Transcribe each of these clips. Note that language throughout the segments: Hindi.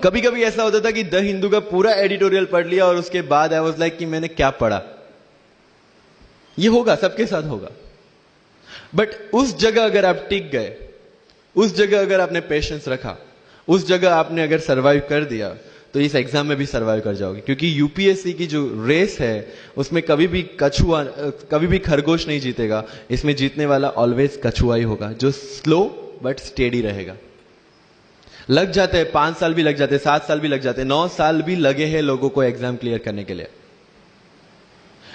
कभी कभी ऐसा होता था कि द हिंदू का पूरा एडिटोरियल पढ़ लिया और उसके बाद आई वाज लाइक कि मैंने क्या पढ़ा। ये होगा, सबके साथ होगा। बट उस जगह अगर आप टिक गए, उस जगह अगर आपने पेशेंस रखा, उस जगह आपने अगर सरवाइव कर दिया, तो इस एग्जाम में भी सरवाइव कर जाओगे। क्योंकि यूपीएससी की जो रेस है उसमें कभी भी कछुआ, कभी भी खरगोश नहीं जीतेगा। इसमें जीतने वाला ऑलवेज कछुआ ही होगा, जो स्लो बट स्टेडी रहेगा। लग जाते हैं 5 साल भी लग जाते हैं, 7 साल भी लग जाते हैं, 9 साल भी लगे हैं लोगों को एग्जाम क्लियर करने के लिए।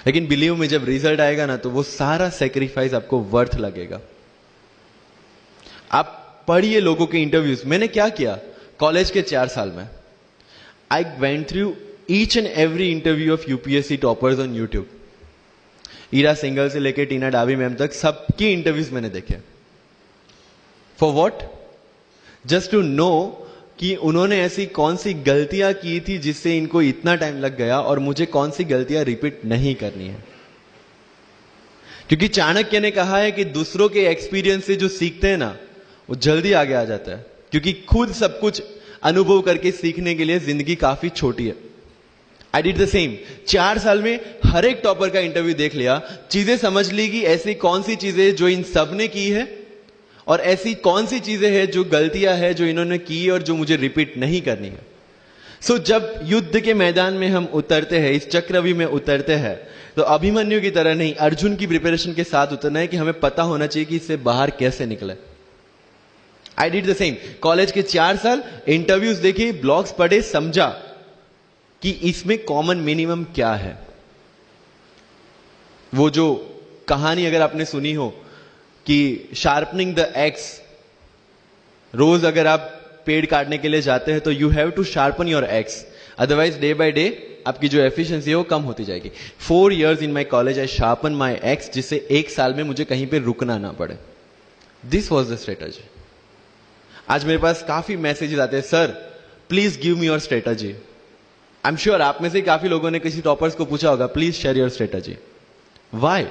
लेकिन बिलीव में जब रिजल्ट आएगा ना, तो वो सारा सेक्रीफाइस आपको वर्थ लगेगा। आप पढ़िए लोगों के इंटरव्यूज। मैंने क्या किया कॉलेज के 4 साल में, I went through each and every interview of UPSC toppers on YouTube. Ira Singhal से लेकर टीना डावी मैम तक सबकी इंटरव्यूज मैंने देखे। For what? Just to know कि उन्होंने ऐसी कौन सी गलतियां की थी जिससे इनको इतना टाइम लग गया, और मुझे कौन सी गलतियां रिपीट नहीं करनी है। क्योंकि चाणक्य ने कहा है कि दूसरों के एक्सपीरियंस से जो सीखते हैं ना, वो जल्दी आगे आ जाता है। क्योंकि खुद सब कुछ अनुभव करके सीखने के लिए जिंदगी काफी छोटी है। I did the same. 4 साल में हर एक टॉपर का इंटरव्यू देख लिया, चीजें समझ ली कि ऐसी कौन सी चीजें जो इन सब ने की है, और ऐसी कौन सी चीजें हैं जो गलतियां हैं जो इन्होंने की और जो मुझे रिपीट नहीं करनी है। सो जब युद्ध के मैदान में हम उतरते हैं, इस चक्रव्यूह में उतरते हैं, तो अभिमन्यु की तरह नहीं, अर्जुन की प्रिपरेशन के साथ उतरना है कि हमें पता होना चाहिए कि इससे बाहर कैसे निकले। I did the same. College के 4 साल इंटरव्यूज देखे, ब्लॉग्स पढ़े, समझा कि इसमें कॉमन मिनिमम क्या है। वो जो कहानी अगर आपने सुनी हो कि शार्पनिंग द एक्स, रोज अगर आप पेड़ काटने के लिए जाते हैं तो you have to sharpen your axe, otherwise day by day आपकी जो एफिशिएंसी है वो कम होती जाएगी। 4 years in my college I sharpen my x, जिससे 1 साल में मुझे कहीं पे रुकना ना पड़े। This was the strategy. आज मेरे पास काफी मैसेजेस आते हैं, sir please give me your strategy. I am sure आप में से काफी लोगों ने किसी टॉपर्स को पूछा होगा, please share your strategy. Why?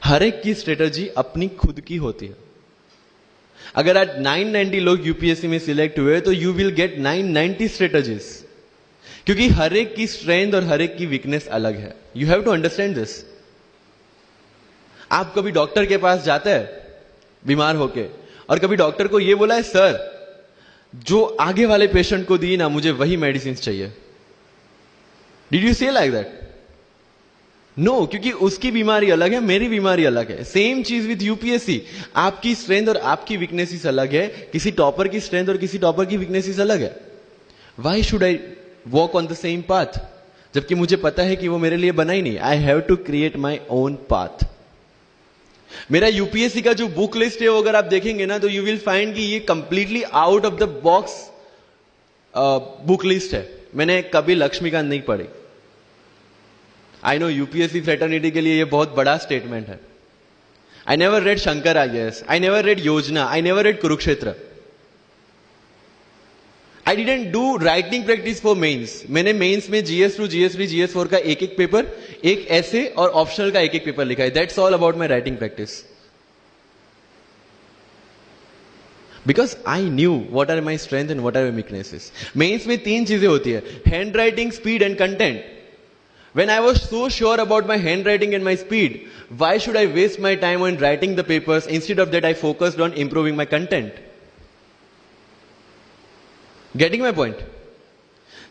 हर एक की स्ट्रेटजी अपनी खुद की होती है। अगर आज 990 लोग यूपीएससी में सिलेक्ट हुए तो यू विल गेट 990 स्ट्रेटजीज, क्योंकि हर एक की स्ट्रेंथ और हर एक की वीकनेस अलग है। You have to understand this. आप कभी डॉक्टर के पास जाते हैं बीमार होके, और कभी डॉक्टर को यह बोला है, सर जो आगे वाले पेशेंट को दी ना, मुझे वही मेडिसिन चाहिए। डिड यू से लाइक दैट? नो, क्योंकि उसकी बीमारी अलग है, मेरी बीमारी अलग है। सेम चीज विद यूपीएससी। आपकी स्ट्रेंथ और आपकी वीकनेसेस अलग है, किसी टॉपर की स्ट्रेंथ और किसी टॉपर की वीकनेसेस अलग है। Why should I walk on the same path, जबकि मुझे पता है कि वो मेरे लिए बना ही नहीं। I have to create my own path. मेरा यूपीएससी का जो बुक लिस्ट है वो अगर आप देखेंगे ना, तो यू विल फाइंड कि ये completely out of the box book list है। मैंने कभी लक्ष्मीकांत नहीं पढ़ी। आई नो यूपीएससी फ्रेटर्निटी के लिए ये बहुत बड़ा स्टेटमेंट है। I never read Shankar IAS, I never read Yojana, I never read Kurukshetra. I didn't do writing practice for mains. मैंने मेंस में GS2, GS3, GS4 का एक पेपर, एक ऐसे और ऑप्शनल का एक पेपर लिखा है। That's all about my writing practice. Because I knew what are my strength and what are my weaknesses. Mains में 3 चीजें होती है, handwriting, speed and content. When I was so sure about my handwriting and my speed, why should I waste my time on writing the papers? Instead of that, I focused on improving my content. Getting my point?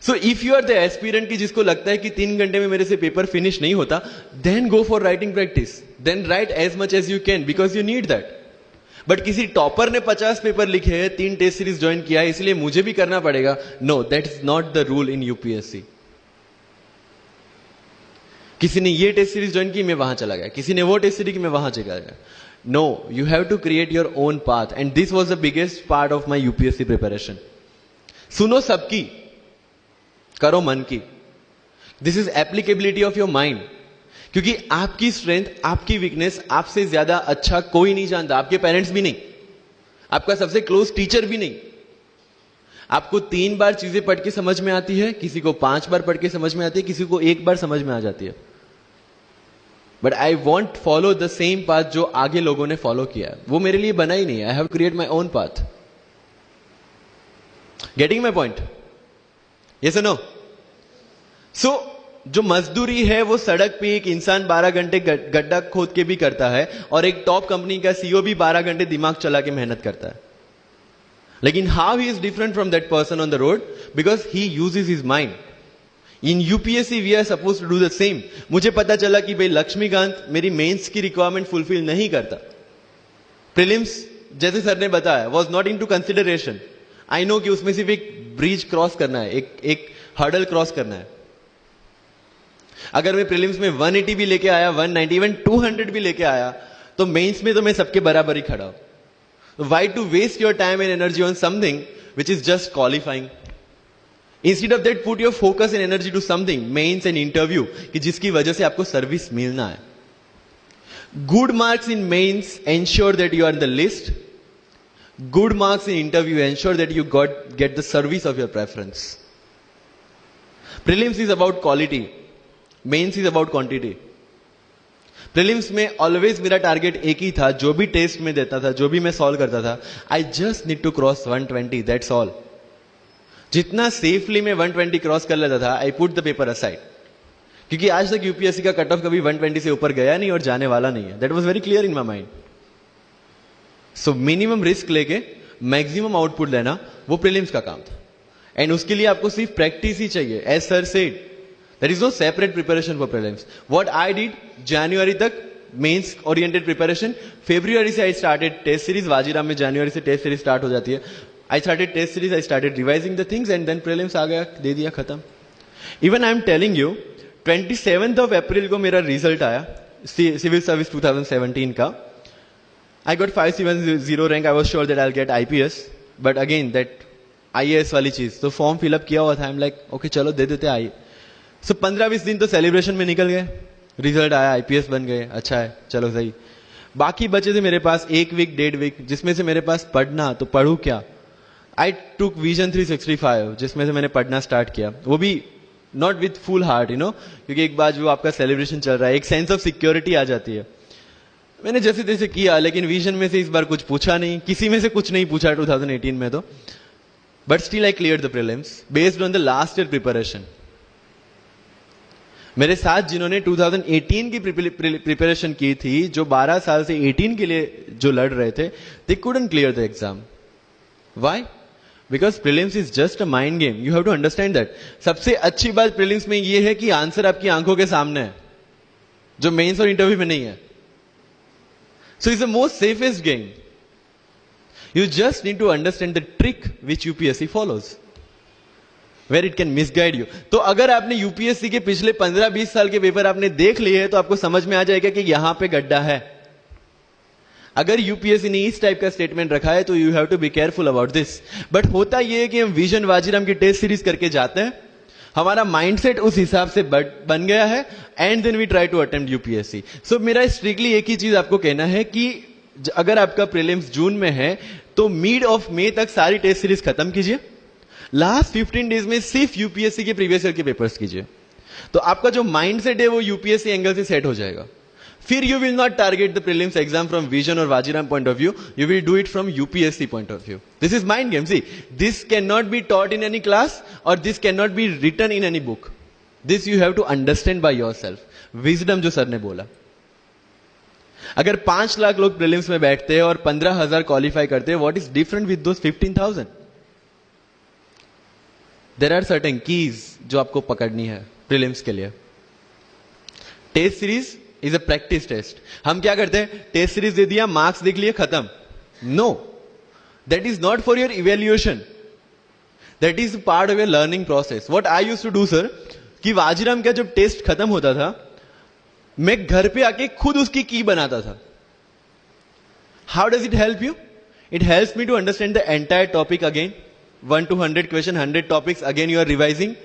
So if you are the aspirant की जिसको लगता है कि 3 घंटे में मेरे से पेपर फिनिश नहीं होता, then go for writing practice. Then write as much as you can because you need that. But किसी टॉपर ने 50 पेपर लिखे हैं, 3 टेस्ट सीरीज ज्वाइन किया है, इसलिए मुझे भी करना पड़ेगा। No, that is not the rule in UPSC. किसी ने ये टेस्ट सीरीज ज्वाइन की, मैं वहां चला गया, किसी ने वो टेस्ट सीरीज की, मैं वहां चला गया। No, you have to create your own path, and this was the biggest part of my UPSC preparation. सुनो सबकी, करो मन की। This is applicability of your mind. क्योंकि आपकी स्ट्रेंथ, आपकी वीकनेस आपसे ज्यादा अच्छा कोई नहीं जानता। आपके पेरेंट्स भी नहीं, आपका सबसे क्लोज टीचर भी नहीं। आपको 3 बार चीजें पढ़ के समझ में आती है, किसी को 5 बार पढ़ के समझ में आती है, किसी को 1 बार समझ में आ जाती है। But I want follow the same path जो आगे लोगों ने फॉलो किया है। वो मेरे लिए बना ही नहीं है। I have create my own path. Getting my point? Yes और नो? सो जो मजदूरी है वो सड़क पे एक इंसान 12 घंटे गड्ढा खोद के भी करता है, और एक टॉप कंपनी का सीईओ भी 12 घंटे दिमाग चला के मेहनत करता है. लेकिन how he is different from that person on the road? Because he uses his mind. In UPSC we are suppose to do the same. मुझे पता चला कि भाई लक्ष्मीकांत मेरी मेंस की रिक्वायरमेंट फुलफिल नहीं करता. प्रीलिम्स जैसे सर ने बताया was not into consideration. I know कि उसमें सिर्फ एक ब्रिज क्रॉस करना है, एक हर्डल क्रॉस करना है. अगर मैं प्रीलिम्स में 180 भी लेके आया, 190, इवन 200 भी लेके आया, तो मेंस में तो मैं सबके बराबर ही खड़ा हूं. Why to waste your time and energy on something which is just qualifying? Instead of that put your focus and energy to something, mains and interview, कि जिसकी वजह से आपको सर्विस मिलना है. Good marks in mains ensure that you are in the list. Good marks in interview ensure that you get the service of your preference. Prelims is about quality, mains is about quantity. Prelims में ऑलवेज मेरा टारगेट एक ही था, जो भी टेस्ट में देता था, जो भी मैं सॉल्व करता था, I just need to cross 120, that's all. जितना सेफली मैं 120 क्रॉस कर लेता था, I put the paper aside. क्योंकि आज तक यूपीएससी का कट ऑफ कभी 120 से ऊपर गया नहीं और जाने वाला नहीं है. That was very clear in my mind. So minimum risk लेके मैक्सिमम आउटपुट लेना, वो प्रीलिम्स का काम था. एंड उसके लिए आपको सिर्फ प्रैक्टिस ही चाहिए. As sir said, there is no separate preparation for prelims. What I did, January तक मेंस ओरिएंटेड प्रिपरेशन. February से I started test series. Vajiram में January से टेस्ट सीरीज स्टार्ट हो जाती है. I started test series, I started revising the things and then prelims आ गया, दे दिया, खत्म. Even I am telling you, 27th of April को मेरा रिजल्ट आया सिविल सर्विस 2017 का. I got 570 rank. I was sure that I'll get IPS, but again that IAS वाली चीज, तो फॉर्म फिलअप किया हुआ था. I'm like, okay चलो दे देते आई. सो 15-20 दिन तो सेलिब्रेशन में निकल गए. रिजल्ट आया, आईपीएस बन गए, अच्छा है, चलो सही. बाकी बचे थे मेरे पास 1 वीक 1.5 वीक, जिसमें से मेरे पास पढ़ना, तो पढ़ू क्या? आई टुक विजन 365, जिसमें से मैंने पढ़ना स्टार्ट किया. वो भी not with full heart, you know, क्योंकि एक बार जो आपका सेलिब्रेशन चल रहा है, एक सेंस ऑफ सिक्योरिटी आ जाती है. मैंने जैसे तैसे किया, लेकिन विजन में से इस बार कुछ पूछा नहीं, किसी में से कुछ नहीं पूछा 2018 में तो. But still I clear the prelims based on the last year preparation. मेरे साथ जिन्होंने 2018 की प्रिपरेशन की थी, जो 12 साल से 18 के लिए जो लड़ रहे थे, they couldn't clear the exam. Why? Because prelims is just a mind game. You have to understand that. सबसे अच्छी बात प्रीलिम्स में यह है कि आंसर आपकी आंखों के सामने है, जो मेंस और इंटरव्यू में नहीं है. So it's the most safest game. You just need to understand the trick which UPSC follows, where it can misguide you. तो अगर आपने यूपीएससी के पिछले 15-20 साल के पेपर आपने देख लिए हैं, तो आपको समझ में आ जाएगा कि यहां पे गड्ढा है. अगर यूपीएससी ने इस टाइप का स्टेटमेंट रखा है, तो you have to be careful about this. But होता यह है कि हम विजन वाजीराम की टेस्ट सीरीज करके जाते हैं, हमारा माइंडसेट उस हिसाब से बन गया है, and then we try to attempt UPSC. So मेरा स्ट्रिक्टली एक ही चीज आपको कहना है कि अगर आपका प्रीलिम्स जून में है, तो मिड ऑफ मई तक सारी टेस्ट सीरीज खत्म कीजिए. लास्ट 15 डेज में सिर्फ यूपीएससी के प्रीवियस ईयर के पेपर्स कीजिए. तो आपका जो माइंडसेट है वो यूपीएससी एंगल से सेट हो जाएगा. फिर you will not target the prelims exam from Vision और Vajiram point of view, you will do it from UPSC point of view. This is mind game. See, this cannot be taught in any class और this cannot be written in any book. This you have to understand by yourself. Wisdom जो सर ने बोला, अगर 5 लाख लोग प्रीलिम्स में बैठते हैं और 15,000 क्वालिफाई करते हैं, what is different with those 15,000? There are certain keys जो आपको पकड़नी है प्रीलिम्स के लिए. Test series is a practice test. हम क्या करते हैं, टेस्ट सीरीज दे दिया, मार्क्स देख लिए, खत्म. No, that is not for your evaluation, that is part of your learning process. What I used to do sir, कि वाजीराम का जब टेस्ट खत्म होता था, मैं घर पे आके खुद उसकी की बनाता था. How does it help you? It helps me to understand the entire topic again. 1 to 100 question, 100 topics, again you are revising.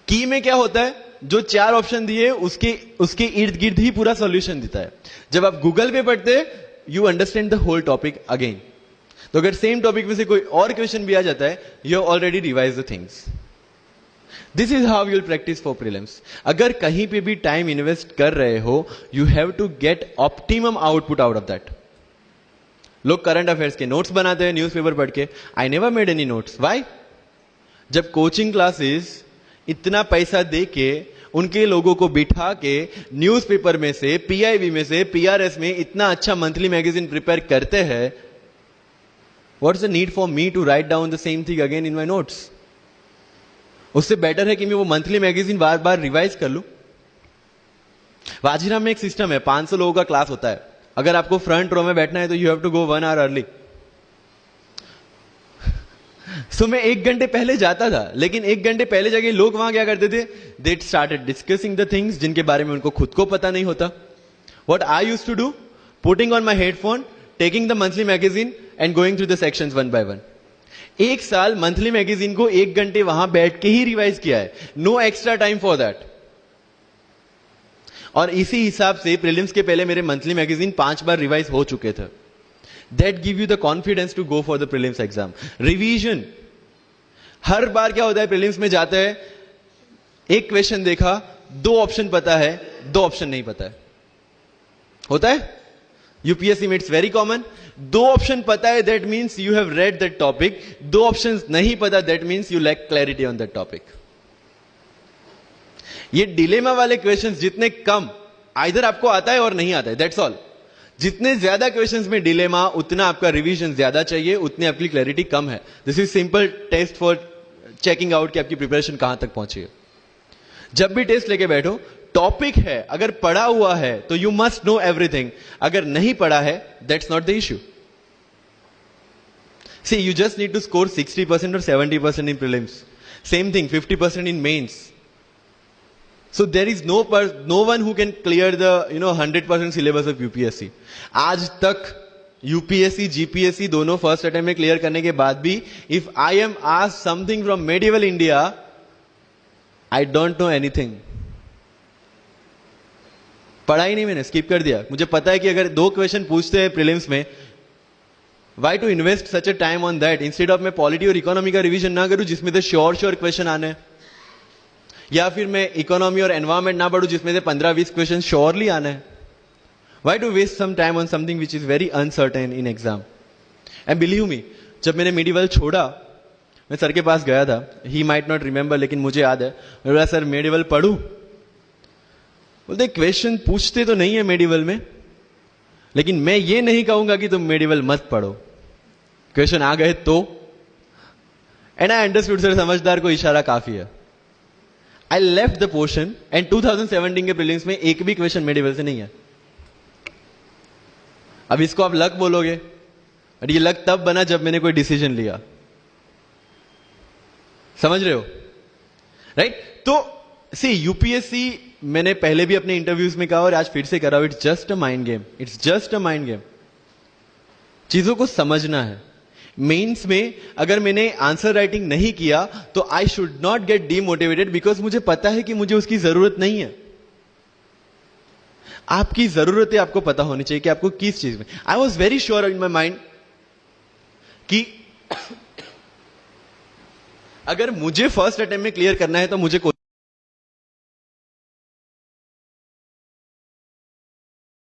की में क्या होता है, जो 4 ऑप्शन दिए उसके इर्द गिर्द ही पूरा सॉल्यूशन देता है. जब आप गूगल पे पढ़ते, you understand the whole topic again. तो अगर सेम टॉपिक में से कोई और क्वेश्चन भी आ जाता है, you already revise the things. This is how you'll practice for prelims. अगर कहीं पे भी टाइम इन्वेस्ट कर रहे हो, you have to get optimum output out of that. लोग करंट अफेयर्स के नोट्स बनाते हैं न्यूज़पेपर पढ़ के. I never made any notes. Why? जब कोचिंग क्लासेस इतना पैसा दे के उनके लोगों को बिठा के न्यूज़पेपर में से, पीआईबी में से, पीआरएस में इतना अच्छा मंथली मैगजीन प्रिपेयर करते हैं, what's the need for me to write down the same thing again in my notes? उससे बेटर है कि मैं वो मंथली मैगजीन बार बार रिवाइज कर लूं. वाजीराम में एक सिस्टम है, 500 लोगों का क्लास होता है. अगर आपको फ्रंट रो में बैठना है तो you have to go 1 hour early. So मैं 1 घंटे पहले जाता था, लेकिन 1 घंटे पहले जाके लोग वहां क्या करते थे? They started discussing the things जिनके बारे में उनको खुद को पता नहीं होता. What I used to do? Putting on my headphone, taking the monthly magazine and going through the sections one by one. 1 साल मंथली मैगजीन को 1 घंटे वहां बैठ के ही रिवाइज किया है. No extra time for that. और इसी हिसाब से प्रीलिम्स के पहले मेरे मंथली मैगजीन 5 बार रिवाइज हो चुके थे. That give you the confidence to go for the prelims exam. Revision. हर बार क्या होता है प्रीलिम्स में जाते हैं, एक क्वेश्चन देखा, 2 ऑप्शन पता है, 2 ऑप्शन नहीं पता है. होता है यूपीएससी में, इट्स वेरी कॉमन. 2 ऑप्शन पता है, that means you have read that topic. 2 option नहीं पता, that means you lack clarity on that topic. ये डिलेमा वाले क्वेश्चंस जितने कम, आइदर आपको आता है और नहीं आता है, दैट्स ऑल. जितने ज्यादा क्वेश्चंस में डिलेमा, उतना आपका रिवीजन ज्यादा चाहिए, उतनी आपकी क्लैरिटी कम है. This is simple test for checking out कि आपकी प्रिपरेशन कहां तक पहुंची है. जब भी टेस्ट लेके बैठो, टॉपिक है, अगर पढ़ा हुआ है तो यू मस्ट नो एवरीथिंग. अगर नहीं पढ़ा है, that's not the issue. See, you just need to score 60% और 70% in prelims. Same thing 50% in mains. So there is no one who can clear the 100% syllabus of UPSC. आज तक UPSC, GPSC दोनों फर्स्ट अटेम्प्ट में क्लियर करने के बाद भी, if I am asked something from medieval India, I don't know anything. पढ़ा ही नहीं, मैंने स्किप कर दिया. मुझे पता है कि अगर 2 क्वेश्चन पूछते हैं प्रीलिम्स में, why to invest such a time on that? Instead of मैं पॉलिटी और इकोनॉमी का रिवीजन ना करूं जिसमें से श्योर क्वेश्चन आने हैं, या फिर मैं इकोनॉमी और एनवायरमेंट ना पढ़ूं जिसमें से 15-20 क्वेश्चन श्योरली आने हैं. Why to waste some time on something which is very uncertain in exam? And believe me, जब मैंने मेडिवल छोड़ा, मैं सर के पास गया था. ही माइट नॉट रिमेंबर, लेकिन मुझे याद है. मैं बोला, सर मेडिवल पढ़ूं? बोलते क्वेश्चन पूछते तो नहीं है मेडिवल में, लेकिन मैं ये नहीं कहूंगा कि तुम मेडिवल मत पढ़ो. क्वेश्चन आ गए तो. एंड आई अंडरस्टूड, सर समझदार को इशारा काफी है. I left the portion and 2017 के प्रीलिम्स में एक भी क्वेश्चन मेडिवल से नहीं है. अब इसको आप लक बोलोगे, और ये लक तब बना जब मैंने कोई डिसीजन लिया. समझ रहे हो? राइट? तो सी, यूपीएससी मैंने पहले भी अपने इंटरव्यूज में कहा और आज फिर से कर रहा हूं, it's just a mind game. It's just a mind game. चीजों को समझना है. मेंस में अगर मैंने आंसर राइटिंग नहीं किया तो I should not gate demotivated, because मुझे पता है कि मुझे उसकी जरूरत नहीं है. आपकी जरूरतें आपको पता होनी चाहिए कि आपको किस चीज में. I was very sure in my mind कि अगर मुझे फर्स्ट अटेम्प्ट में क्लियर करना है तो मुझे